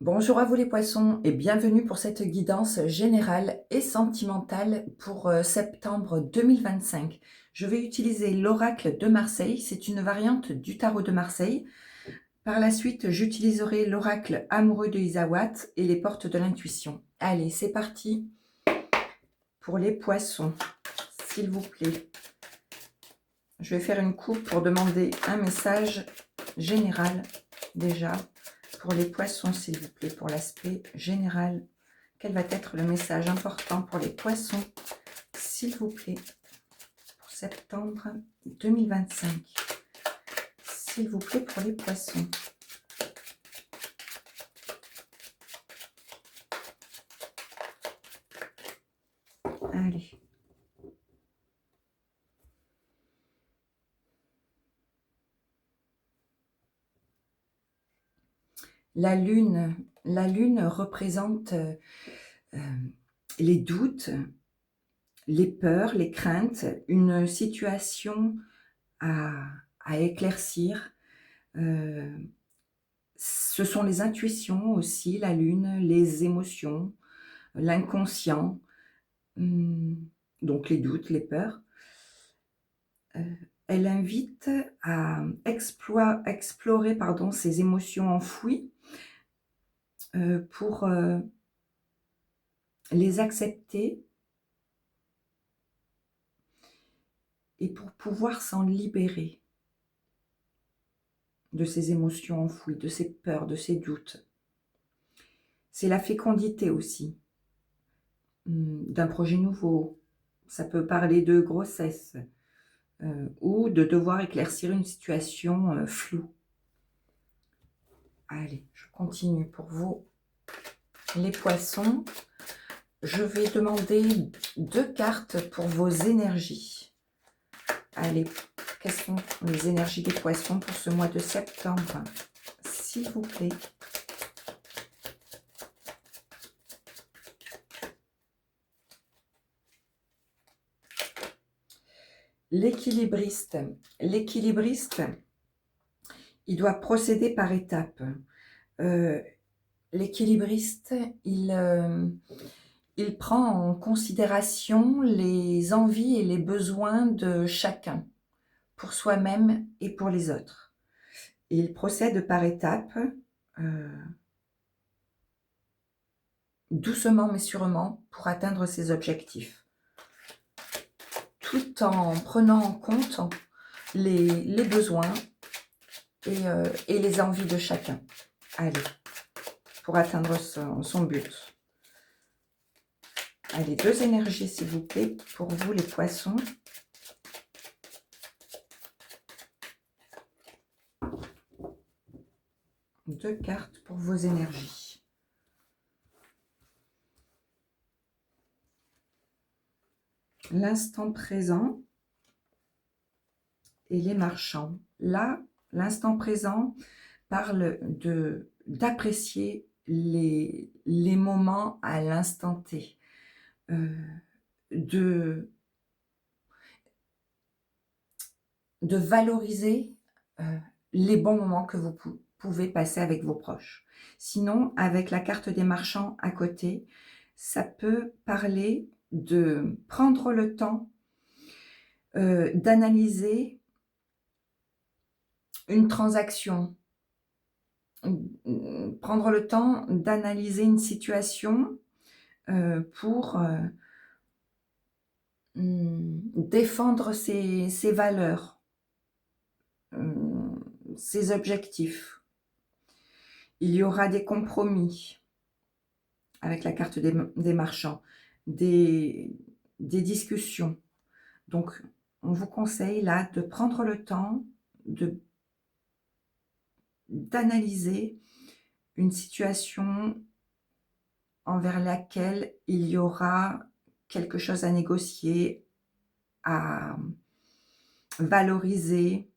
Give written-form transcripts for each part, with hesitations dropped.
Bonjour à vous les poissons et bienvenue pour cette guidance générale et sentimentale pour septembre 2025. Je vais utiliser l'oracle de Marseille, c'est une variante du tarot de Marseille. Par la suite, j'utiliserai l'oracle amoureux de Isawat et les portes de l'intuition. Allez, c'est parti pour les poissons, s'il vous plaît. Je vais faire une coupe pour demander un message général déjà. Pour les poissons, s'il vous plaît, pour l'aspect général. Quel va être le message important pour les poissons, s'il vous plaît, pour septembre 2025. S'il vous plaît, pour les poissons. Allez. La lune représente les doutes, les peurs, les craintes, une situation à éclaircir. Ce sont les intuitions aussi, la lune, les émotions, l'inconscient, donc les doutes, les peurs. Elle invite à explorer ces émotions enfouies pour les accepter et pour pouvoir s'en libérer de ces émotions enfouies, de ces peurs, de ces doutes. C'est la fécondité aussi d'un projet nouveau. Ça peut parler de grossesse ou de devoir éclaircir une situation floue. Allez, je continue pour vous, les poissons. Je vais demander 2 cartes pour vos énergies. Allez, quelles sont les énergies des poissons pour ce mois de septembre, s'il vous plaît? L'équilibriste. L'équilibriste, il doit procéder par étapes. L'équilibriste, il prend en considération les envies et les besoins de chacun, pour soi-même et pour les autres. Et il procède par étapes, doucement mais sûrement, pour atteindre ses objectifs, tout en prenant en compte les besoins et les envies de chacun. Allez, pour atteindre son but. Allez, 2 énergies, s'il vous plaît, pour vous, les poissons. Deux cartes pour vos énergies. L'instant présent et les marchands. Là, l'instant présent parle d'apprécier les moments à l'instant T. De valoriser les bons moments que vous pouvez passer avec vos proches. Sinon, avec la carte des marchands à côté, ça peut parler de prendre le temps d'analyser une transaction, prendre le temps d'analyser une situation pour défendre ses valeurs, ses objectifs. Il y aura des compromis avec la carte des marchands, des discussions. Donc, on vous conseille là de prendre le temps d'analyser une situation envers laquelle il y aura quelque chose à négocier, à valoriser,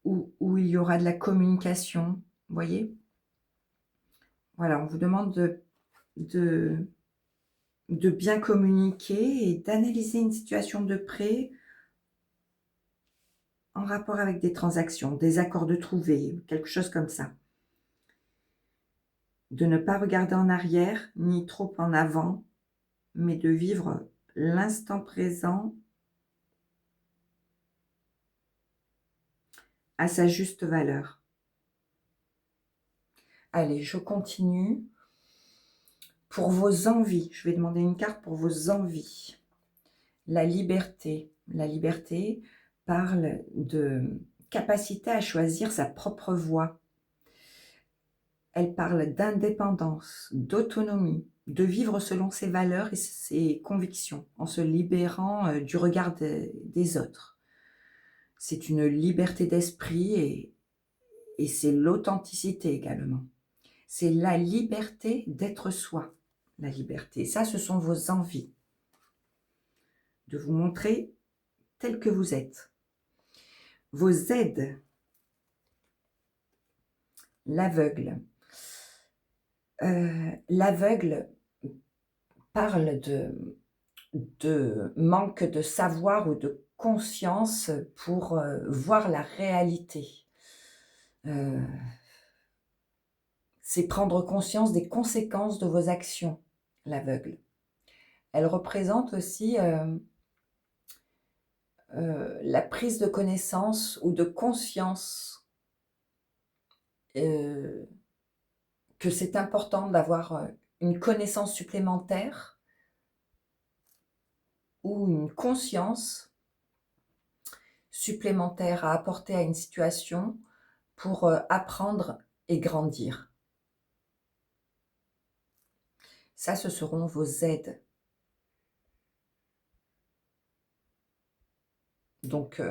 où il y aura de la communication, vous voyez? Voilà, on vous demande de bien communiquer et d'analyser une situation de près en rapport avec des transactions, des accords de trouver, quelque chose comme ça. De ne pas regarder en arrière, ni trop en avant, mais de vivre l'instant présent à sa juste valeur. Allez, je continue. Pour vos envies, je vais demander une carte pour vos envies. La liberté. La liberté parle de capacité à choisir sa propre voie. Elle parle d'indépendance, d'autonomie, de vivre selon ses valeurs et ses convictions, en se libérant du regard des autres. C'est une liberté d'esprit et c'est l'authenticité également. C'est la liberté d'être soi. La liberté, ça, ce sont vos envies. De vous montrer tel que vous êtes. Vos aides. L'aveugle. L'aveugle parle de manque de savoir ou de conscience pour voir la réalité. C'est prendre conscience des conséquences de vos actions, l'aveugle. Elle représente aussi la prise de connaissance ou de conscience que c'est important d'avoir une connaissance supplémentaire ou une conscience supplémentaire à apporter à une situation pour apprendre et grandir. Ça, ce seront vos aides. Donc,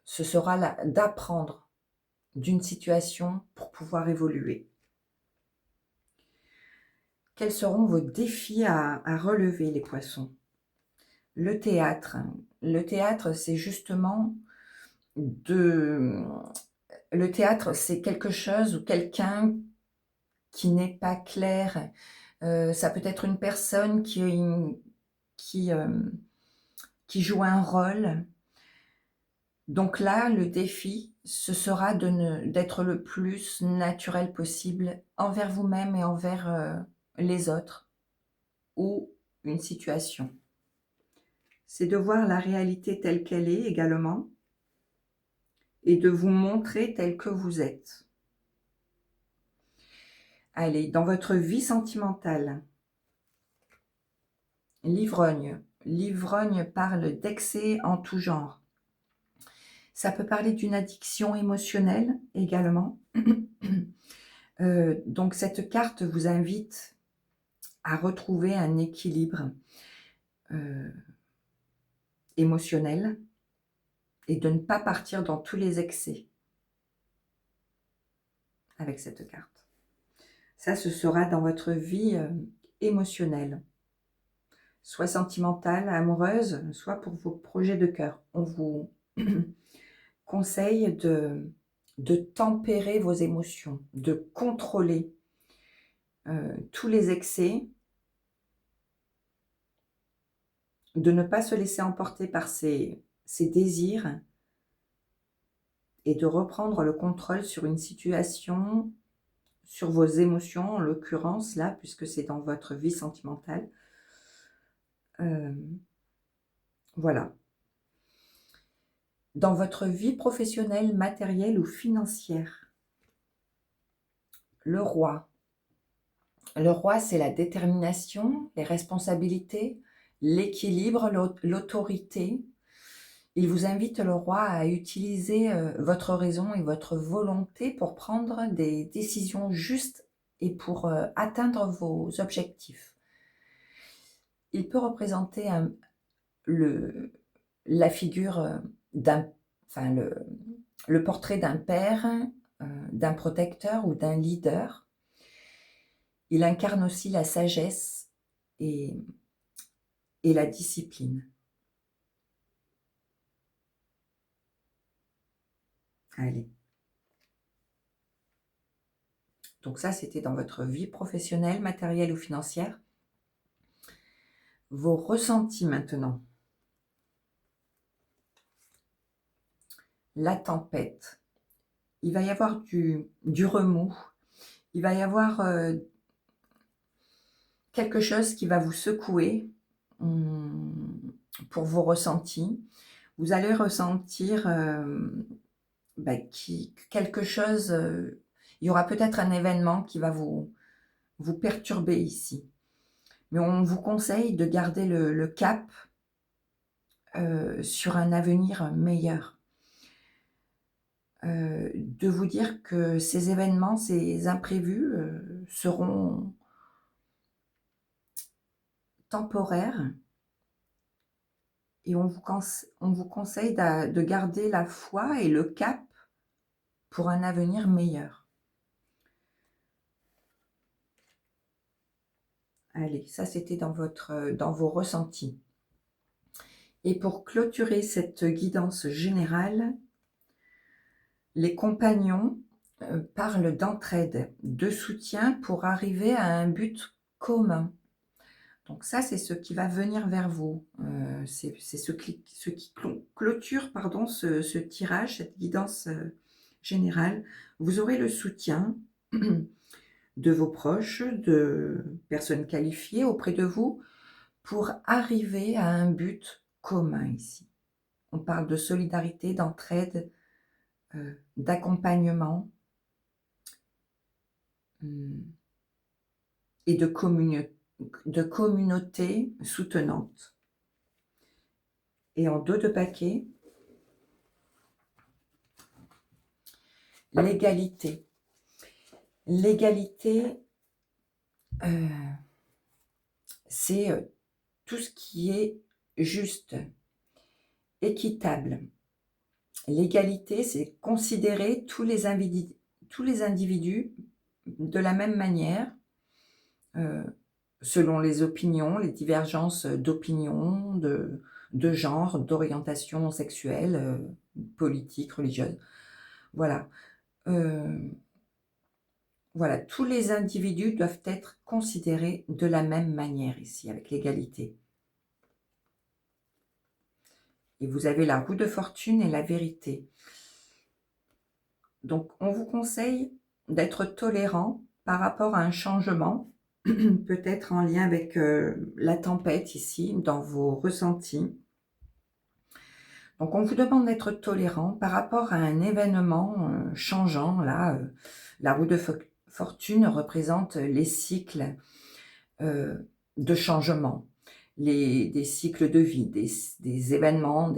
ce sera d'apprendre d'une situation pour pouvoir évoluer. Quels seront vos défis à relever, les poissons? Le théâtre. Le théâtre, c'est justement Le théâtre, c'est quelque chose ou quelqu'un qui n'est pas clair. Ça peut être une personne qui joue un rôle. Donc là, le défi, ce sera d'être le plus naturel possible envers vous-même et envers les autres ou une situation. C'est de voir la réalité telle qu'elle est également et de vous montrer tel que vous êtes. Allez, dans votre vie sentimentale, l'ivrogne. L'ivrogne parle d'excès en tout genre. Ça peut parler d'une addiction émotionnelle également. Donc cette carte vous invite à retrouver un équilibre émotionnel et de ne pas partir dans tous les excès avec cette carte. Ça, ce sera dans votre vie émotionnelle, soit sentimentale, amoureuse, soit pour vos projets de cœur. On vous conseille de tempérer vos émotions, de contrôler tous les excès, de ne pas se laisser emporter par ces désirs et de reprendre le contrôle sur une situation, sur vos émotions en l'occurrence là, puisque c'est dans votre vie sentimentale. Voilà. Dans votre vie professionnelle, matérielle ou financière, le roi. Le roi, c'est la détermination, les responsabilités, l'équilibre, l'autorité. Il vous invite, le roi, à utiliser votre raison et votre volonté pour prendre des décisions justes et pour atteindre vos objectifs. Il peut représenter la figure le portrait d'un père, d'un protecteur ou d'un leader. Il incarne aussi la sagesse et la discipline. Allez. Donc ça, c'était dans votre vie professionnelle, matérielle ou financière. Vos ressentis maintenant. la tempête. Il va y avoir du remous. Il va y avoir quelque chose qui va vous secouer pour vos ressentis. Vous allez ressentir quelque chose, il y aura peut-être un événement qui va vous perturber ici. Mais on vous conseille de garder le cap sur un avenir meilleur. De vous dire que ces événements, ces imprévus seront temporaires et on vous conseille de garder la foi et le cap pour un avenir meilleur. Allez, ça c'était dans vos ressentis. Et pour clôturer cette guidance générale, les compagnons parlent d'entraide, de soutien pour arriver à un but commun. Donc ça, c'est ce qui va venir vers vous. C'est ce qui clôture ce tirage, cette guidance générale. Vous aurez le soutien de vos proches, de personnes qualifiées auprès de vous pour arriver à un but commun ici. On parle de solidarité, d'entraide, d'accompagnement et de communauté soutenante. Et en dos de paquet, l'égalité. L'égalité, c'est tout ce qui est juste, équitable. L'égalité, c'est considérer tous les individus de la même manière, selon les opinions, les divergences d'opinions, de genre, d'orientation sexuelle, politique, religieuse. Voilà. Voilà, tous les individus doivent être considérés de la même manière ici, avec l'égalité. Et vous avez la roue de fortune et la vérité. Donc, on vous conseille d'être tolérant par rapport à un changement, peut-être en lien avec la tempête ici, dans vos ressentis. Donc, on vous demande d'être tolérant par rapport à un événement changeant. Là, la roue de fortune représente les cycles de changement, des cycles de vie, des événements,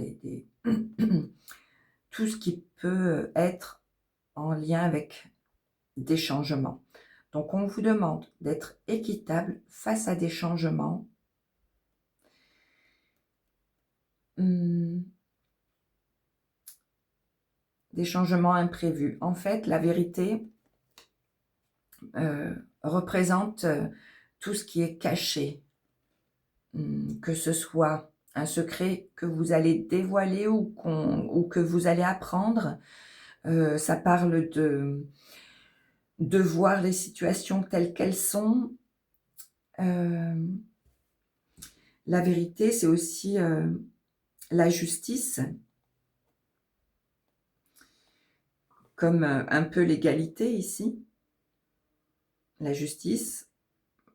tout ce qui peut être en lien avec des changements. Donc, on vous demande d'être équitable face à des changements. Des changements imprévus. En fait, la vérité représente tout ce qui est caché, que ce soit un secret que vous allez dévoiler ou que vous allez apprendre. Ça parle de voir les situations telles qu'elles sont. La vérité, c'est aussi la justice, comme un peu l'égalité ici. La justice,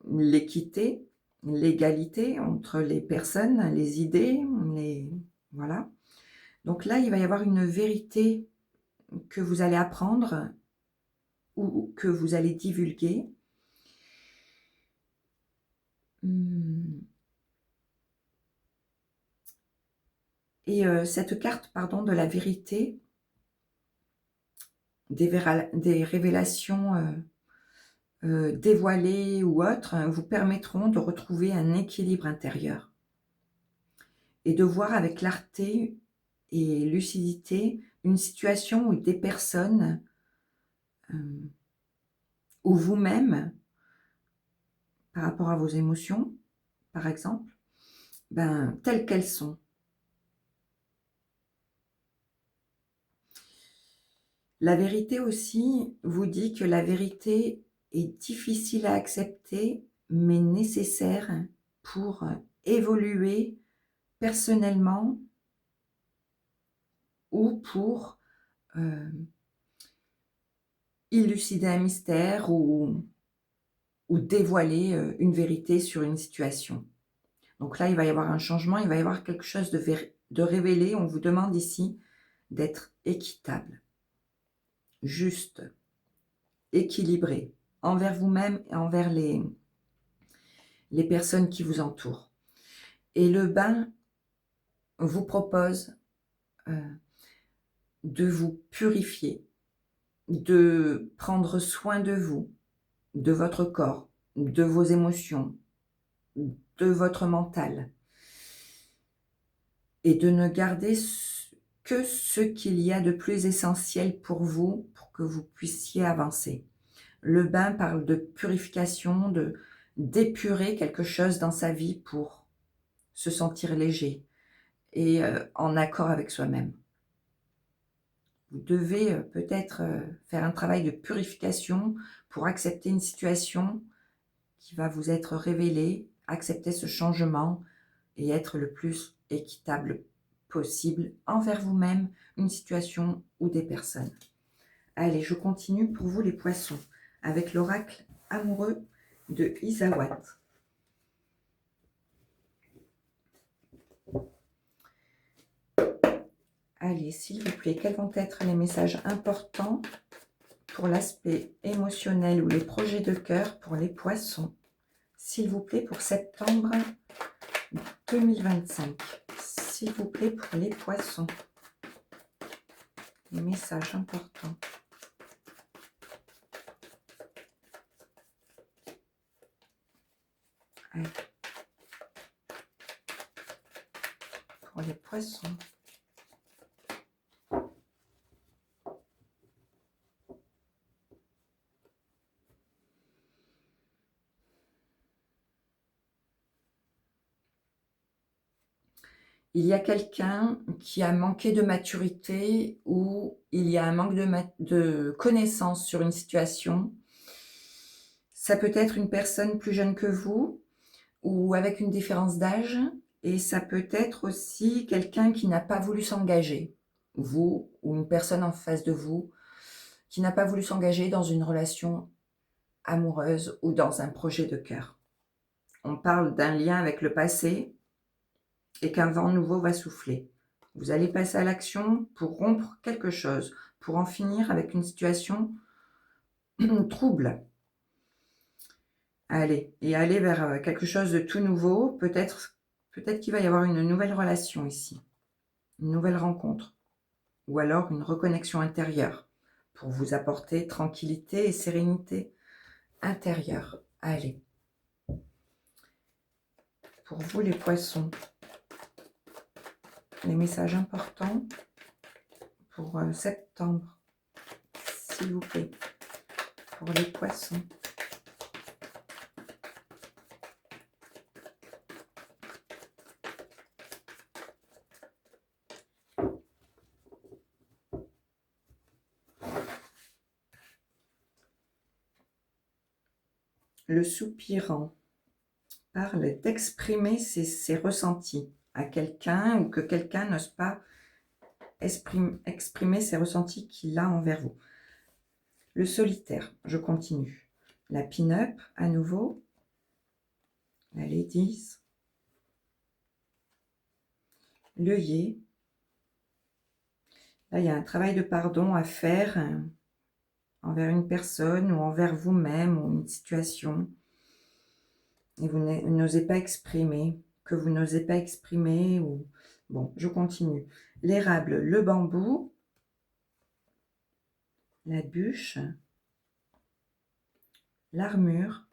l'équité, l'égalité entre les personnes, les idées, voilà. Donc là, il va y avoir une vérité que vous allez apprendre ou que vous allez divulguer. Et cette carte, de la vérité, des révélations dévoilées ou autres, vous permettront de retrouver un équilibre intérieur et de voir avec clarté et lucidité une situation où des personnes ou vous-même, par rapport à vos émotions, par exemple, telles qu'elles sont. La vérité aussi vous dit que la vérité est difficile à accepter, mais nécessaire pour évoluer personnellement ou pour élucider un mystère ou dévoiler une vérité sur une situation. Donc là, il va y avoir un changement, il va y avoir quelque chose de révélé. On vous demande ici d'être équitable, juste, équilibré, envers vous-même et envers les personnes qui vous entourent. Et le bain vous propose de vous purifier, de prendre soin de vous, de votre corps, de vos émotions, de votre mental, et de ne garder que ce qu'il y a de plus essentiel pour vous, pour que vous puissiez avancer. Le bain parle de purification, d'épurer quelque chose dans sa vie pour se sentir léger et en accord avec soi-même. Vous devez peut-être faire un travail de purification pour accepter une situation qui va vous être révélée, accepter ce changement et être le plus équitable possible envers vous-même, une situation ou des personnes. Allez, je continue pour vous les poissons avec l'oracle amoureux de Isawat. Allez, s'il vous plaît, quels vont être les messages importants pour l'aspect émotionnel ou les projets de cœur pour les poissons, s'il vous plaît, pour septembre 2025. S'il vous plaît, pour les poissons, les messages importants. Allez. Pour les poissons. Il y a quelqu'un qui a manqué de maturité ou il y a un manque de connaissance sur une situation. Ça peut être une personne plus jeune que vous ou avec une différence d'âge. Et ça peut être aussi quelqu'un qui n'a pas voulu s'engager. Vous ou une personne en face de vous qui n'a pas voulu s'engager dans une relation amoureuse ou dans un projet de cœur. On parle d'un lien avec le passé et qu'un vent nouveau va souffler. Vous allez passer à l'action pour rompre quelque chose, pour en finir avec une situation trouble. Allez, et aller vers quelque chose de tout nouveau. Peut-être qu'il va y avoir une nouvelle relation ici, une nouvelle rencontre, ou alors une reconnexion intérieure pour vous apporter tranquillité et sérénité intérieure. Allez, pour vous les poissons, les messages importants pour septembre, s'il vous plaît, pour les poissons. Le soupirant parle d'exprimer ses ressentis à quelqu'un ou que quelqu'un n'ose pas exprimer ses ressentis qu'il a envers vous. Le solitaire, je continue. La pin-up, à nouveau. La ladies. L'œillet. Là, il y a un travail de pardon à faire envers une personne ou envers vous-même ou une situation. Et vous n'osez pas exprimer, que vous n'osez pas exprimer. Ou... Bon, je continue. L'érable, le bambou. La bûche. L'armure.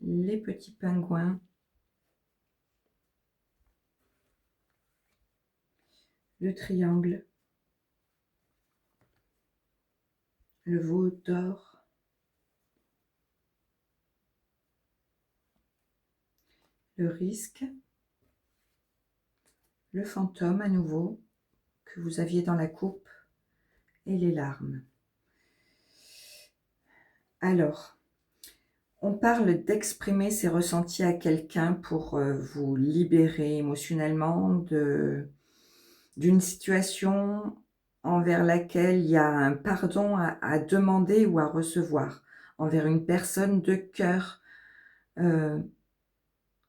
Les petits pingouins. Le triangle. Le veau d'or. Le risque, le fantôme à nouveau que vous aviez dans la coupe et les larmes. Alors, on parle d'exprimer ses ressentis à quelqu'un pour vous libérer émotionnellement d'une situation envers laquelle il y a un pardon à demander ou à recevoir, envers une personne de cœur, heu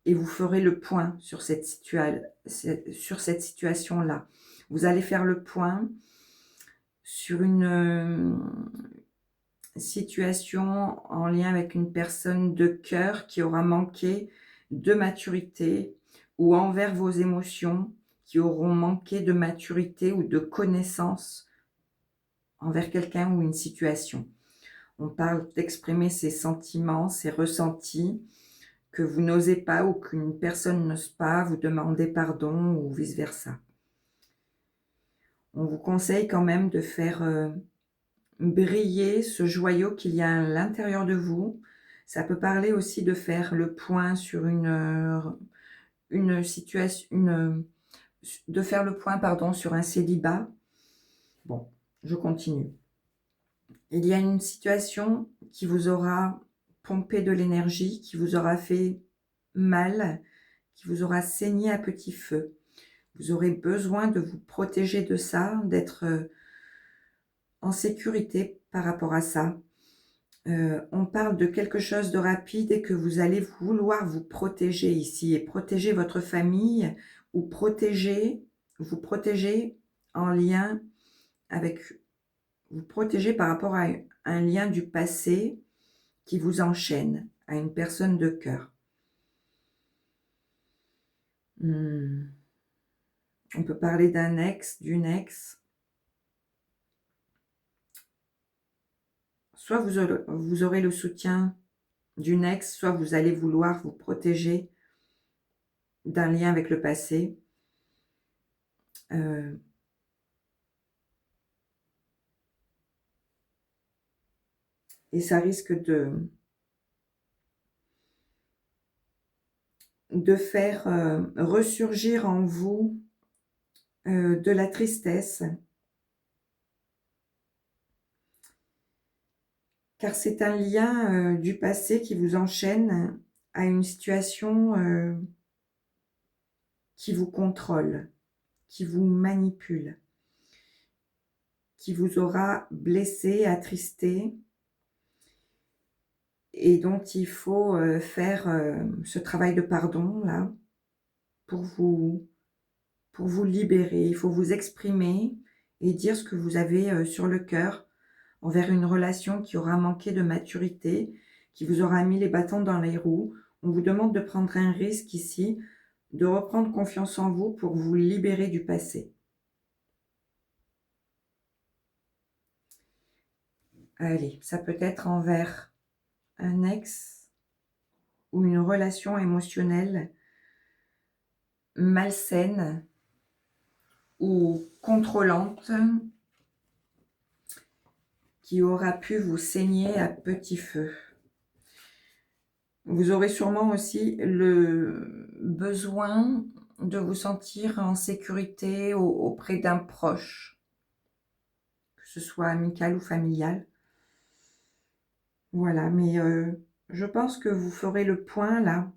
et vous ferez le point sur sur cette situation-là. Vous allez faire le point sur une, situation en lien avec une personne de cœur qui aura manqué de maturité ou envers vos émotions qui auront manqué de maturité ou de connaissance envers quelqu'un ou une situation. On parle d'exprimer ses sentiments, ses ressentis que vous n'osez pas ou qu'une personne n'ose pas vous demander pardon ou vice-versa. On vous conseille quand même de faire, briller ce joyau qu'il y a à l'intérieur de vous. Ça peut parler aussi de faire le point sur une situation de faire le point, pardon, sur un célibat. Bon, je continue. Il y a une situation qui vous aura pompé de l'énergie, qui vous aura fait mal, qui vous aura saigné à petit feu. Vous aurez besoin de vous protéger de ça, d'être, en sécurité par rapport à ça. On parle de quelque chose de rapide et que vous allez vouloir vous protéger ici et protéger votre famille ou vous protéger en lien avec vous protéger par rapport à un lien du passé qui vous enchaîne à une personne de cœur. On peut parler d'un ex, d'une ex. Soit vous aurez le soutien d'une ex, soit vous allez vouloir vous protéger d'un lien avec le passé. Et ça risque de faire ressurgir en vous de la tristesse, car c'est un lien du passé qui vous enchaîne à une situation qui vous contrôle, qui vous manipule, qui vous aura blessé, attristé, et dont il faut faire ce travail de pardon là pour vous libérer. Il faut vous exprimer et dire ce que vous avez sur le cœur envers une relation qui aura manqué de maturité, qui vous aura mis les bâtons dans les roues. On vous demande de prendre un risque ici, de reprendre confiance en vous pour vous libérer du passé. Allez, ça peut être envers un ex ou une relation émotionnelle malsaine ou contrôlante qui aura pu vous saigner à petit feu. Vous aurez sûrement aussi le besoin de vous sentir en sécurité auprès d'un proche, que ce soit amical ou familial. Voilà, mais je pense que vous ferez le point là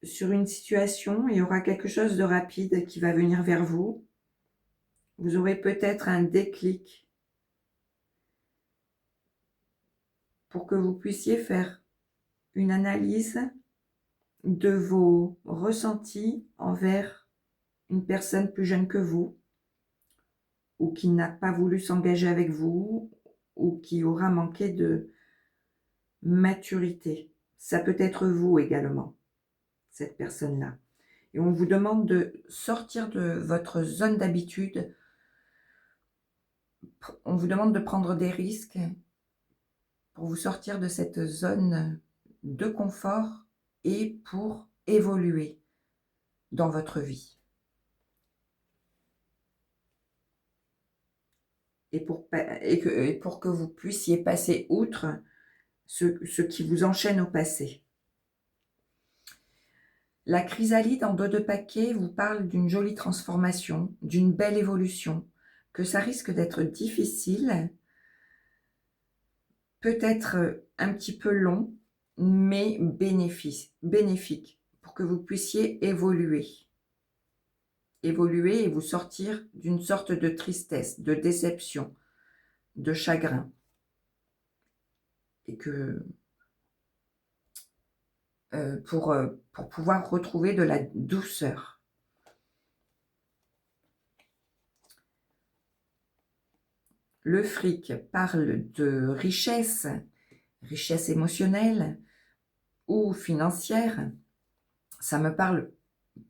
sur une situation. Il y aura quelque chose de rapide qui va venir vers vous. Vous aurez peut-être un déclic pour que vous puissiez faire une analyse de vos ressentis envers une personne plus jeune que vous, ou qui n'a pas voulu s'engager avec vous, ou qui aura manqué de maturité. Ça peut être vous également, cette personne-là. Et on vous demande de sortir de votre zone d'habitude. On vous demande de prendre des risques pour vous sortir de cette zone de confort et pour évoluer dans votre vie. Et pour que vous puissiez passer outre ce qui vous enchaîne au passé. La chrysalide en dos de paquet vous parle d'une jolie transformation, d'une belle évolution, que ça risque d'être difficile, peut-être un petit peu long, mais bénéfique, pour que vous puissiez évoluer. évoluer et vous sortir d'une sorte de tristesse, de déception, de chagrin. Et que pour pouvoir retrouver de la douceur. Le fric parle de richesse, richesse émotionnelle ou financière. Ça me parle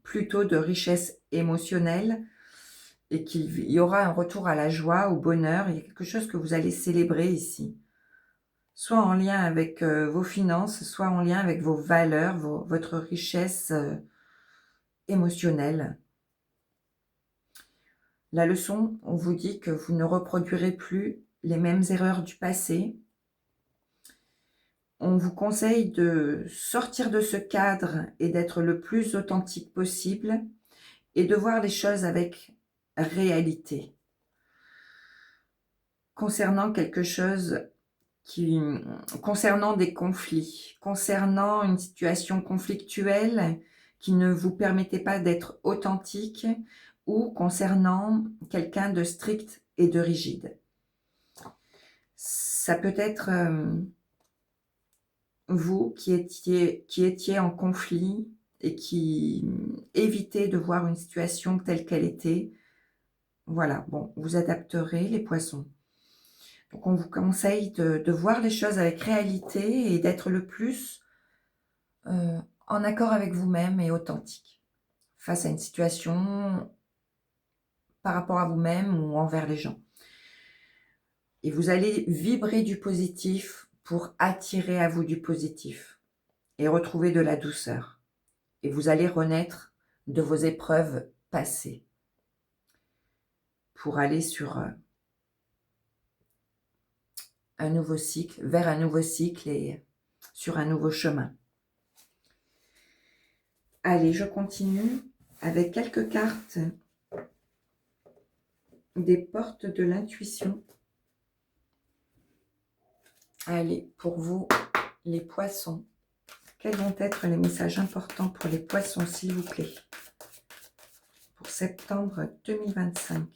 plutôt de richesse émotionnelle et qu'il y aura un retour à la joie, au bonheur. Il y a quelque chose que vous allez célébrer ici. Soit en lien avec vos finances, soit en lien avec vos valeurs, votre richesse émotionnelle. La leçon, on vous dit que vous ne reproduirez plus les mêmes erreurs du passé. On vous conseille de sortir de ce cadre et d'être le plus authentique possible et de voir les choses avec réalité. Concernant quelque chose concernant des conflits, concernant une situation conflictuelle qui ne vous permettait pas d'être authentique ou concernant quelqu'un de strict et de rigide. Ça peut être vous qui étiez en conflit et qui évitez de voir une situation telle qu'elle était. Voilà, bon, vous adapterez les poissons. Donc on vous conseille de voir les choses avec réalité et d'être le plus en accord avec vous-même et authentique face à une situation par rapport à vous-même ou envers les gens. Et vous allez vibrer du positif pour attirer à vous du positif et retrouver de la douceur. Et vous allez renaître de vos épreuves passées pour aller sur un nouveau cycle, vers un nouveau cycle et sur un nouveau chemin. Allez, je continue avec quelques cartes des portes de l'intuition. Allez, pour vous, les poissons, quels vont être les messages importants pour les poissons, s'il vous plaît, pour septembre 2025,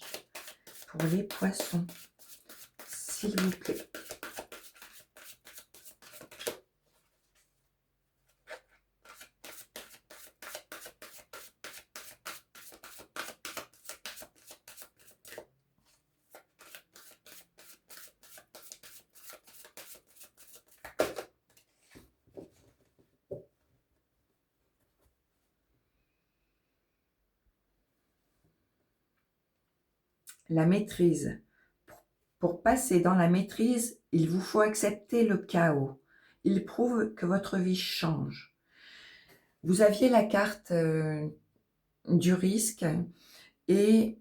pour les poissons, s'il vous plaît. La maîtrise. Pour passer dans la maîtrise, il vous faut accepter le chaos. Il prouve que votre vie change. Vous aviez la carte du risque et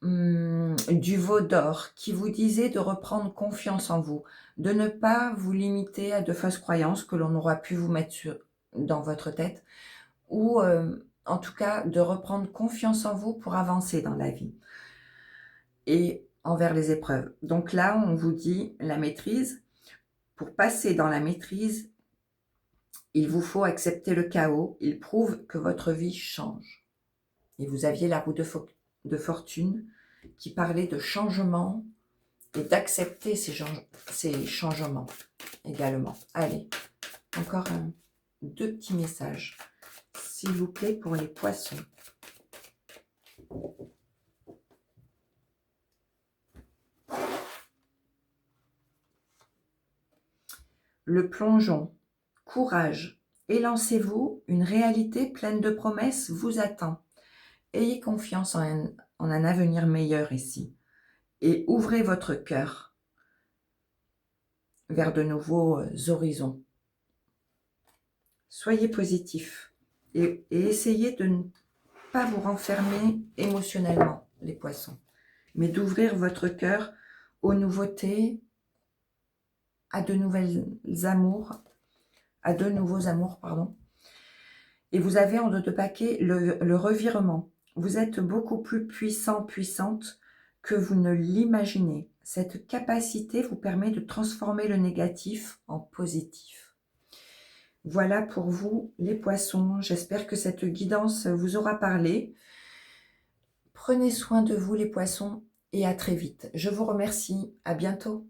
du veau d'or qui vous disait de reprendre confiance en vous, de ne pas vous limiter à de fausses croyances que l'on aura pu vous mettre dans votre tête ou en tout cas de reprendre confiance en vous pour avancer dans la vie et envers les épreuves. Donc là, on vous dit la maîtrise. Pour passer dans la maîtrise, il vous faut accepter le chaos. Il prouve que votre vie change. Et vous aviez la roue de fortune qui parlait de changement et d'accepter ces changements également. Allez, encore deux petits messages, s'il vous plaît, pour les poissons. Le plongeon, courage, élancez-vous, une réalité pleine de promesses vous attend. Ayez confiance en un avenir meilleur ici et ouvrez votre cœur vers de nouveaux horizons. Soyez positif et essayez de ne pas vous renfermer émotionnellement, les poissons, mais d'ouvrir votre cœur aux nouveautés, à de nouveaux amours, pardon. Et vous avez en deux de paquets le revirement. Vous êtes beaucoup plus puissante que vous ne l'imaginez. Cette capacité vous permet de transformer le négatif en positif. Voilà pour vous, les poissons. J'espère que cette guidance vous aura parlé. Prenez soin de vous les poissons et à très vite. Je vous remercie. À bientôt.